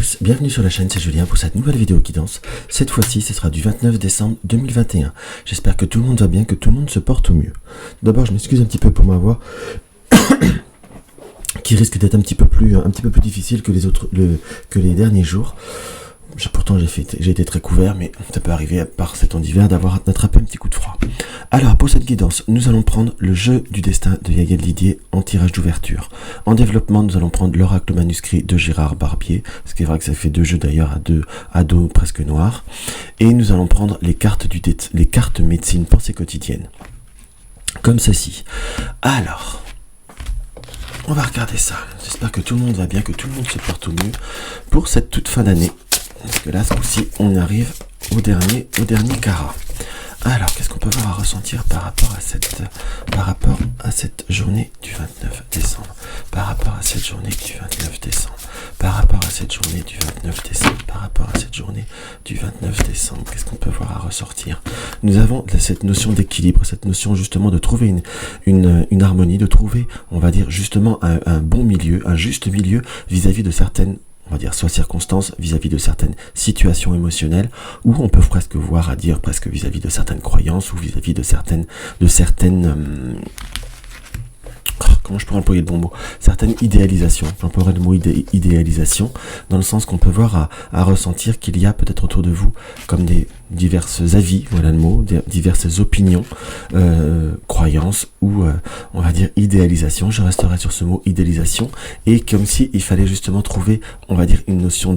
tous, bienvenue sur la chaîne, c'est Julien pour cette nouvelle vidéo qui danse. Cette fois-ci, ce sera du 29 décembre 2021. J'espère que tout le monde va bien, que tout le monde se porte au mieux. D'abord, je m'excuse un petit peu pour ma voix, qui risque d'être un petit peu plus difficile que les derniers jours. Pourtant, j'ai été très couvert, mais ça peut arriver par ces temps d'hiver d'attraper un petit coup de froid. Alors, pour cette guidance, nous allons prendre le jeu du destin de Yael Didier en tirage d'ouverture. En développement, nous allons prendre l'oracle manuscrit de Gérard Barbier, ce qui est vrai que ça fait deux jeux d'ailleurs à dos presque noirs. Et nous allons prendre les cartes médecine pensée quotidienne, comme ceci. Alors, on va regarder ça. J'espère que tout le monde va bien, que tout le monde se porte au mieux pour cette toute fin d'année. Parce que là, ce coup-ci, on arrive au dernier carat. Alors, qu'est-ce qu'on peut avoir à ressentir par rapport à cette journée du 29 décembre, par rapport à cette journée du 29 décembre, par rapport à cette journée du 29 décembre, par rapport à cette journée du 29 décembre, qu'est-ce qu'on peut voir à ressortir? Nous avons cette notion d'équilibre, cette notion justement de trouver une harmonie, de trouver, on va dire justement un bon milieu, un juste milieu vis-à-vis de certaines, on va dire, soit circonstances vis-à-vis de certaines situations émotionnelles, ou on peut presque voir à dire presque vis-à-vis de certaines croyances, ou vis-à-vis de certaines comment je pourrais employer le bon mot, certaines idéalisations. J'emploierais le mot idéalisation, dans le sens qu'on peut voir à ressentir qu'il y a peut-être autour de vous comme des diverses avis, voilà le mot, diverses opinions, croyances ou on va dire idéalisation. Je resterai sur ce mot idéalisation, et comme si il fallait justement trouver, on va dire, une notion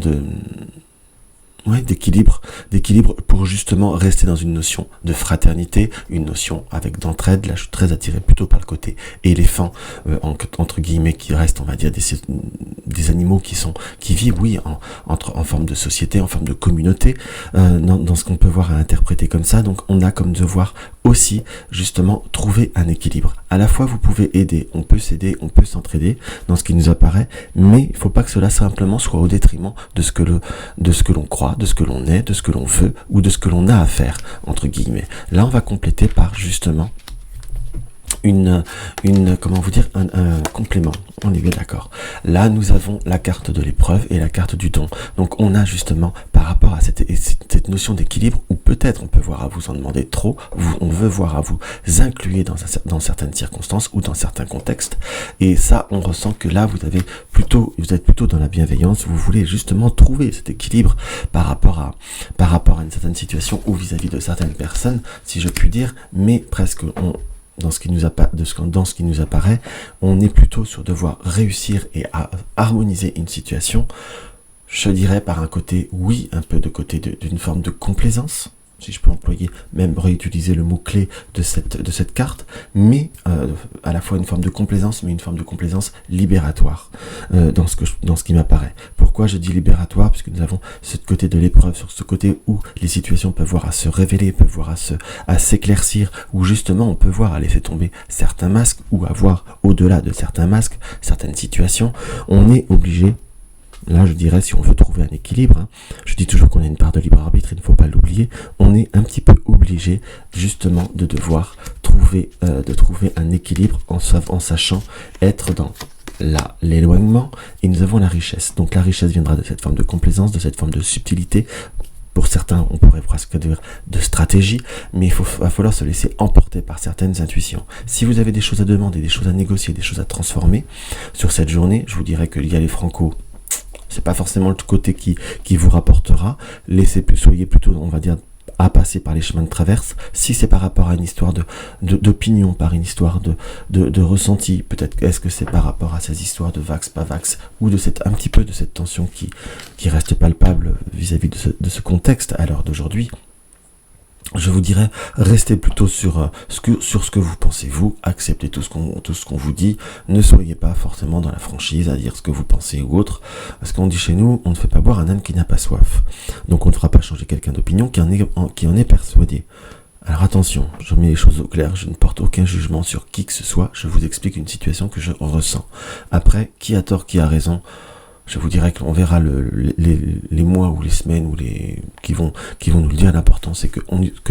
d'équilibre pour justement rester dans une notion de fraternité, une notion avec d'entraide. Là, je suis très attiré plutôt par le côté éléphant, entre guillemets, qui reste, on va dire, des animaux qui vivent, oui, en forme de société, en forme de communauté, dans ce qu'on peut voir à interpréter comme ça. Donc, on a comme devoir aussi, justement, trouver un équilibre. À la fois, vous pouvez aider, on peut s'aider, on peut s'entraider dans ce qui nous apparaît, mais il faut pas que cela simplement soit au détriment de ce que l'on croit, de ce que l'on est, de ce que l'on veut, ou de ce que l'on a à faire, entre guillemets. Là, on va compléter par, justement, comment vous dire, un complément. On est bien d'accord. Là, nous avons la carte de l'épreuve et la carte du don. Donc, on a justement, par rapport à cette notion d'équilibre, où peut-être on peut voir à vous en demander trop, on veut voir à vous inclure dans certaines circonstances ou dans certains contextes. Et ça, on ressent que là, vous êtes plutôt dans la bienveillance. Vous voulez justement trouver cet équilibre par rapport à une certaine situation ou vis-à-vis de certaines personnes, si je puis dire, mais presque dans ce qui nous apparaît, on est plutôt sur devoir réussir et à harmoniser une situation, je dirais par un côté, oui, un peu de côté d'une forme de complaisance, si je peux employer, même réutiliser le mot-clé de cette carte, mais à la fois une forme de complaisance, mais une forme de complaisance libératoire, dans ce qui m'apparaît. Pourquoi je dis libératoire? Puisque nous avons ce côté de l'épreuve, sur ce côté où les situations peuvent voir à se révéler, peuvent voir à s'éclaircir, où justement on peut voir à laisser tomber certains masques, ou à voir au-delà de certains masques, certaines situations. On est obligé, là je dirais, si on veut trouver un équilibre, je dis toujours qu'on a une part de libre arbitre, il ne faut pas l'oublier, on est un petit peu obligé justement de devoir trouver un équilibre en sachant être dans l'éloignement, et nous avons la richesse. Donc la richesse viendra de cette forme de complaisance, de cette forme de subtilité. Pour certains, on pourrait presque dire de stratégie, mais il va falloir se laisser emporter par certaines intuitions. Si vous avez des choses à demander, des choses à négocier, des choses à transformer sur cette journée, je vous dirais qu'il y a les Franco. C'est pas forcément le côté qui vous rapportera. Soyez plutôt, on va dire, à passer par les chemins de traverse. Si c'est par rapport à une histoire d'opinion, par une histoire de ressenti, peut-être est-ce que c'est par rapport à ces histoires de vax, pas vax, ou un petit peu de cette tension qui reste palpable vis-à-vis de ce contexte à l'heure d'aujourd'hui. Je vous dirais, restez plutôt sur ce que vous pensez, vous, acceptez tout ce qu'on vous dit, ne soyez pas forcément dans la franchise à dire ce que vous pensez ou autre, parce qu'on dit chez nous, on ne fait pas boire un âne qui n'a pas soif. Donc on ne fera pas changer quelqu'un d'opinion qui en est persuadé. Alors attention, je mets les choses au clair, je ne porte aucun jugement sur qui que ce soit, je vous explique une situation que je ressens. Après, qui a tort, qui a raison, je vous dirais qu'on verra les mois ou les semaines qui vont nous le dire. L'important, c'est que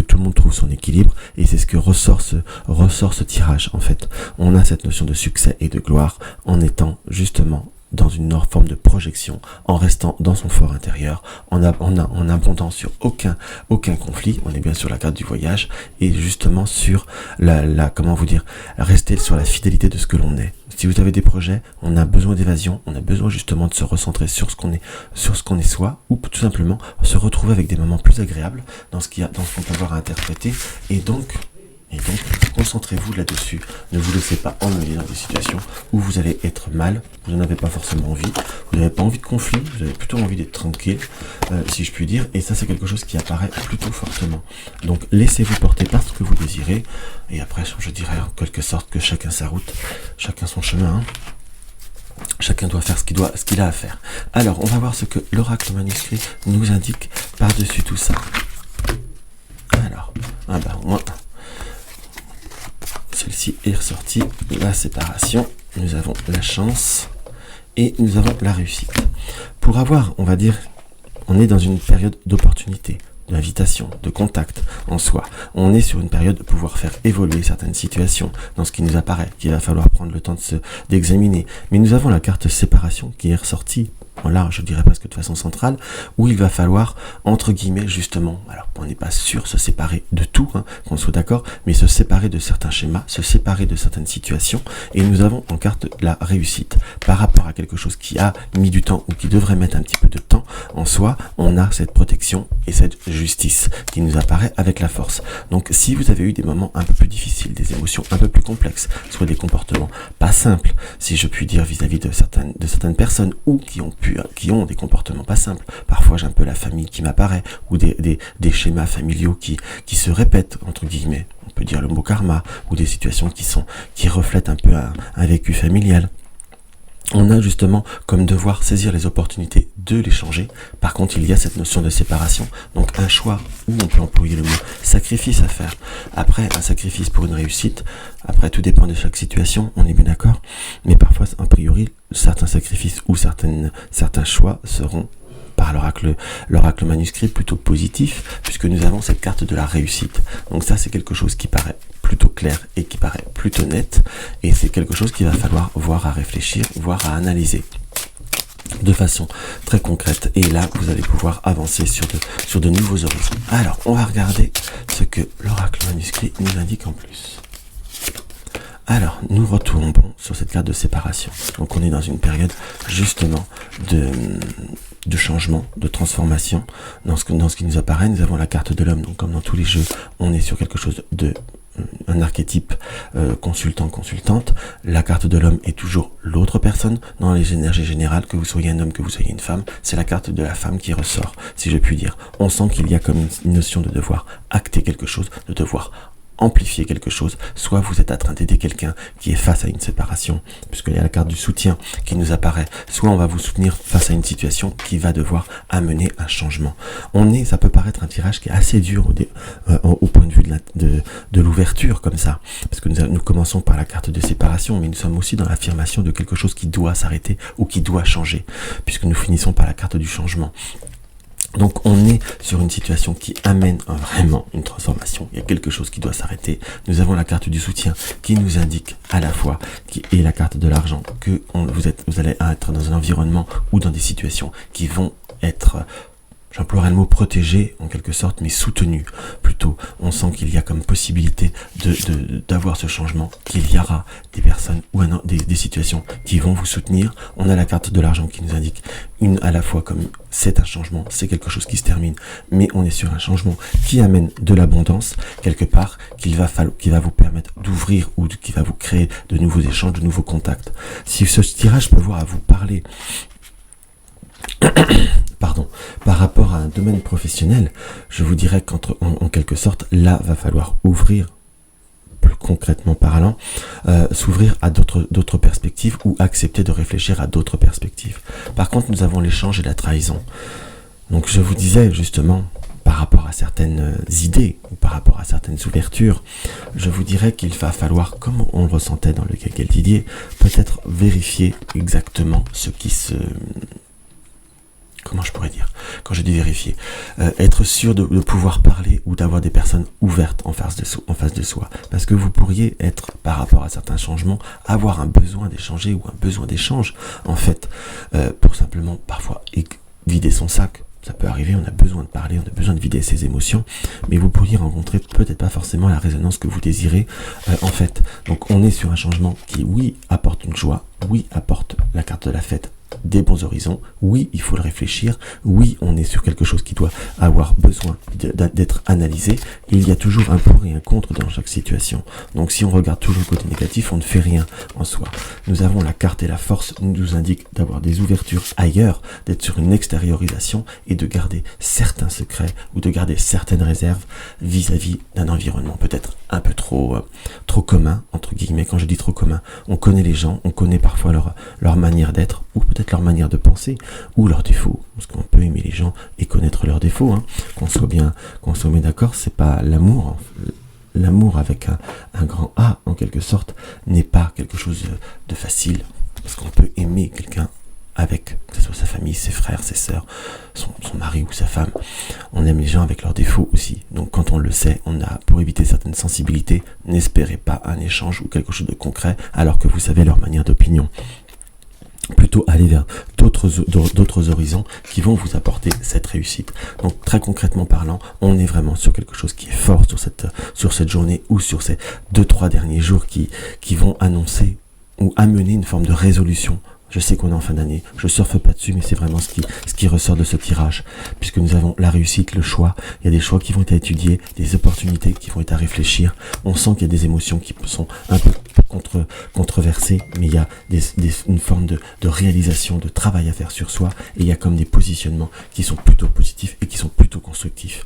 tout le monde trouve son équilibre, et c'est ce que ressort ce tirage. En fait, on a cette notion de succès et de gloire en étant justement dans une forme de projection, en restant dans son fort intérieur, en abondant sur aucun conflit. On est bien sur la carte du voyage et justement sur comment vous dire, rester sur la fidélité de ce que l'on est. Si vous avez des projets, on a besoin d'évasion, on a besoin justement de se recentrer sur ce qu'on est soi, ou tout simplement se retrouver avec des moments plus agréables dans ce qu'on peut avoir à interpréter, et donc concentrez-vous là-dessus. Ne vous laissez pas emmener dans des situations où vous allez être mal, vous n'en avez pas forcément envie, vous n'avez pas envie de conflit, vous avez plutôt envie d'être tranquille, si je puis dire, et ça c'est quelque chose qui apparaît plutôt fortement. Donc laissez-vous porter par ce que vous désirez, et après je dirais en quelque sorte que chacun sa route, chacun son chemin, hein. Chacun doit faire ce qu'il a à faire. Alors on va voir ce que l'oracle manuscrit nous indique par-dessus tout ça. Alors, moi... Celle-ci est ressortie, la séparation, nous avons la chance et nous avons la réussite. Pour avoir, on va dire, on est dans une période d'opportunité, d'invitation, de contact en soi. On est sur une période de pouvoir faire évoluer certaines situations dans ce qui nous apparaît, qu'il va falloir prendre le temps d'examiner. Mais nous avons la carte séparation qui est ressortie. Là, je dirais presque de façon centrale, où il va falloir, entre guillemets, justement, alors on n'est pas sûr se séparer de tout, hein, qu'on soit d'accord, mais se séparer de certains schémas, se séparer de certaines situations, et nous avons en carte la réussite. Par rapport à quelque chose qui a mis du temps, ou qui devrait mettre un petit peu de temps, en soi, on a cette protection et cette justice qui nous apparaît avec la force. Donc, si vous avez eu des moments un peu plus difficiles, des émotions un peu plus complexes, soit des comportements pas simples, si je puis dire, vis-à-vis de certaines personnes, ou qui ont des comportements pas simples. Parfois, j'ai un peu la famille qui m'apparaît, ou des schémas familiaux qui se répètent, entre guillemets. On peut dire le mot karma, ou des situations qui reflètent un peu un vécu familial. On a justement comme devoir saisir les opportunités de les changer. Par contre, il y a cette notion de séparation. Donc un choix, où on peut employer le mot sacrifice à faire. Après, un sacrifice pour une réussite. Après, tout dépend de chaque situation, on est bien d'accord. Mais parfois, a priori, certains sacrifices ou certains choix seront, par l'oracle manuscrit, plutôt positif, puisque nous avons cette carte de la réussite. Donc ça, c'est quelque chose qui paraît plutôt clair et qui paraît plutôt net, et c'est quelque chose qu'il va falloir voir à réfléchir, voir à analyser de façon très concrète, et là vous allez pouvoir avancer sur de nouveaux horizons. Alors on va regarder ce que l'oracle manuscrit nous indique en plus. Alors nous retournons sur cette carte de séparation. Donc on est dans une période justement de changement, de transformation. Dans ce qui nous apparaît, nous avons la carte de l'homme. Donc comme dans tous les jeux, on est sur quelque chose un archétype consultant-consultante. La carte de l'homme est toujours l'autre personne dans les énergies générales, que vous soyez un homme, que vous soyez une femme. C'est la carte de la femme qui ressort, si je puis dire. On sent qu'il y a comme une notion de devoir acter quelque chose, de devoir amplifier quelque chose. Soit vous êtes en train d'aider quelqu'un qui est face à une séparation, puisqu'il y a la carte du soutien qui nous apparaît, soit on va vous soutenir face à une situation qui va devoir amener un changement. Ça peut paraître un tirage qui est assez dur au point de vue de l'ouverture comme ça, parce que nous commençons par la carte de séparation, mais nous sommes aussi dans l'affirmation de quelque chose qui doit s'arrêter ou qui doit changer, puisque nous finissons par la carte du changement. Donc on est sur une situation qui amène vraiment une transformation. Il y a quelque chose qui doit s'arrêter. Nous avons la carte du soutien qui nous indique à la fois, et la carte de l'argent, que vous allez être dans un environnement ou dans des situations qui vont être, j'emploierai le mot protégé en quelque sorte, mais soutenu plutôt. On sent qu'il y a comme possibilité d'avoir ce changement, qu'il y aura des personnes ou des situations qui vont vous soutenir. On a la carte de l'argent qui nous indique à la fois comme c'est un changement, c'est quelque chose qui se termine, mais on est sur un changement qui amène de l'abondance quelque part, qui va vous permettre d'ouvrir ou qui va vous créer de nouveaux échanges, de nouveaux contacts. Si ce tirage peut voir à vous parler par rapport à un domaine professionnel, je vous dirais qu'en quelque sorte, là, va falloir ouvrir, plus concrètement parlant, s'ouvrir à d'autres perspectives ou accepter de réfléchir à d'autres perspectives. Par contre, nous avons l'échange et la trahison. Donc, je vous disais justement, par rapport à certaines idées ou par rapport à certaines ouvertures, je vous dirais qu'il va falloir, comme on le ressentait dans le Kegel Didier, peut-être vérifier exactement ce qui se... comment je pourrais dire, quand je dis vérifier, être sûr de pouvoir parler ou d'avoir des personnes ouvertes en face de soi. Parce que vous pourriez être, par rapport à certains changements, avoir un besoin d'échanger ou un besoin d'échange, en fait, pour simplement, parfois, vider son sac. Ça peut arriver, on a besoin de parler, on a besoin de vider ses émotions, mais vous pourriez rencontrer peut-être pas forcément la résonance que vous désirez, en fait. Donc on est sur un changement qui, oui, apporte une joie, oui, apporte la carte de la fête, des bons horizons, oui, il faut le réfléchir, oui, on est sur quelque chose qui doit avoir besoin d'être analysé. Il y a toujours un pour et un contre dans chaque situation. Donc si on regarde toujours le côté négatif, on ne fait rien en soi. Nous avons la carte et la force nous indiquent d'avoir des ouvertures ailleurs, d'être sur une extériorisation et de garder certains secrets ou de garder certaines réserves vis-à-vis d'un environnement peut-être un peu trop commun, entre guillemets. Quand je dis trop commun, on connaît les gens, on connaît parfois leur manière d'être ou peut-être leur manière de penser ou leurs défauts, parce qu'on peut aimer les gens et connaître leurs défauts, hein. Qu'on soit bien d'accord, c'est pas l'amour. L'amour avec un grand A, en quelque sorte, n'est pas quelque chose de facile, parce qu'on peut aimer quelqu'un avec, que ce soit sa famille, ses frères, ses sœurs, son mari ou sa femme. On aime les gens avec leurs défauts aussi. Donc quand on le sait, on a, pour éviter certaines sensibilités, n'espérez pas un échange ou quelque chose de concret, alors que vous savez leur manière d'opinion. Plutôt aller vers d'autres horizons qui vont vous apporter cette réussite. Donc très concrètement parlant, on est vraiment sur quelque chose qui est fort sur cette journée ou sur ces 2-3 derniers jours qui vont annoncer ou amener une forme de résolution. Je sais qu'on est en fin d'année, je surfe pas dessus, mais c'est vraiment ce qui ressort de ce tirage, puisque nous avons la réussite, le choix, il y a des choix qui vont être à étudier, des opportunités qui vont être à réfléchir, on sent qu'il y a des émotions qui sont un peu controversées, mais il y a une forme de réalisation, de travail à faire sur soi, et il y a comme des positionnements qui sont plutôt positifs et qui sont plutôt constructifs.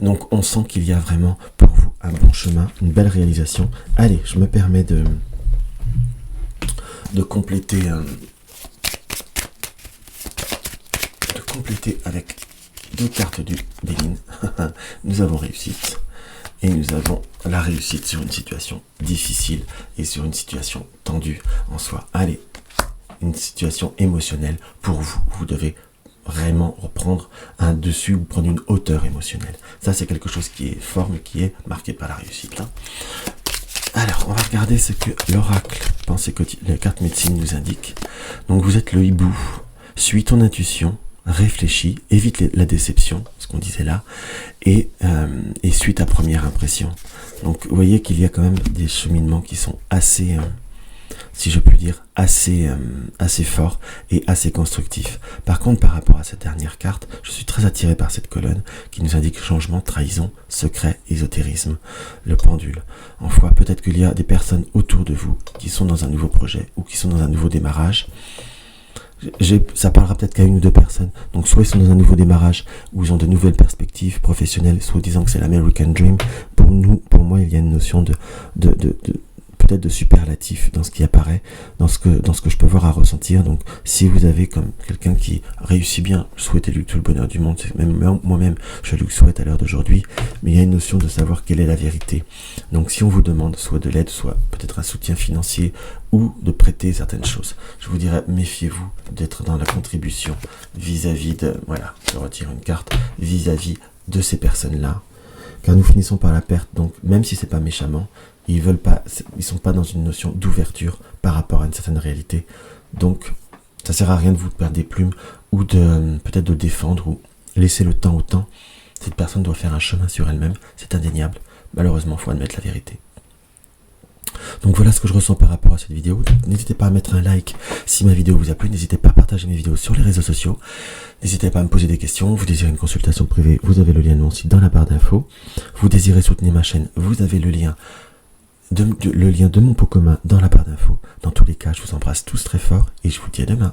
Donc on sent qu'il y a vraiment pour vous un bon chemin, une belle réalisation. Allez, je me permets de compléter avec 2 cartes des lignes. Nous avons réussite et nous avons la réussite sur une situation difficile et sur une situation tendue en soi. Allez, une situation émotionnelle pour vous. Vous devez vraiment reprendre un dessus ou prendre une hauteur émotionnelle. Ça, c'est quelque chose qui est fort mais qui est marqué par la réussite, hein. Alors, on va regarder ce que l'oracle pensée quotidienne, la carte médecine nous indique. Donc, vous êtes le hibou. Suis ton intuition, réfléchis, évite la déception, ce qu'on disait là, et suis ta première impression. Donc, vous voyez qu'il y a quand même des cheminements qui sont assez, si je puis dire, assez forts et assez constructifs. Par contre, par rapport à cette dernière carte, je suis très attiré par cette colonne qui nous indique changement, trahison, secret, ésotérisme, le pendule. En foi, peut-être qu'il y a des personnes autour de vous qui sont dans un nouveau projet ou qui sont dans un nouveau démarrage. Ça parlera peut-être qu'à 1 ou 2 personnes. Donc soit ils sont dans un nouveau démarrage où ils ont de nouvelles perspectives professionnelles, soit disant que c'est l'American Dream. Pour moi, il y a une notion de peut-être de superlatif dans ce qui apparaît, dans ce que je peux voir à ressentir. Donc si vous avez comme quelqu'un qui réussit bien, souhaitez-lui tout le bonheur du monde. Même moi-même, je lui souhaite à l'heure d'aujourd'hui, mais il y a une notion de savoir quelle est la vérité. Donc si on vous demande soit de l'aide, soit peut-être un soutien financier ou de prêter certaines choses, je vous dirais méfiez-vous d'être dans la contribution vis-à-vis de, voilà, je retire une carte, vis-à-vis de ces personnes-là, car nous finissons par la perte. Donc même si c'est pas méchamment, ils sont pas dans une notion d'ouverture par rapport à une certaine réalité. Donc, ça sert à rien de vous perdre des plumes ou peut-être de défendre ou laisser le temps au temps. Cette personne doit faire un chemin sur elle-même, c'est indéniable. Malheureusement, il faut admettre la vérité. Donc voilà ce que je ressens par rapport à cette vidéo. N'hésitez pas à mettre un like si ma vidéo vous a plu. N'hésitez pas à partager mes vidéos sur les réseaux sociaux. N'hésitez pas à me poser des questions. Vous désirez une consultation privée, vous avez le lien de mon site dans la barre d'infos. Vous désirez soutenir ma chaîne, vous avez le lien de mon pot commun dans la barre d'infos. Dans tous les cas, je vous embrasse tous très fort et je vous dis à demain.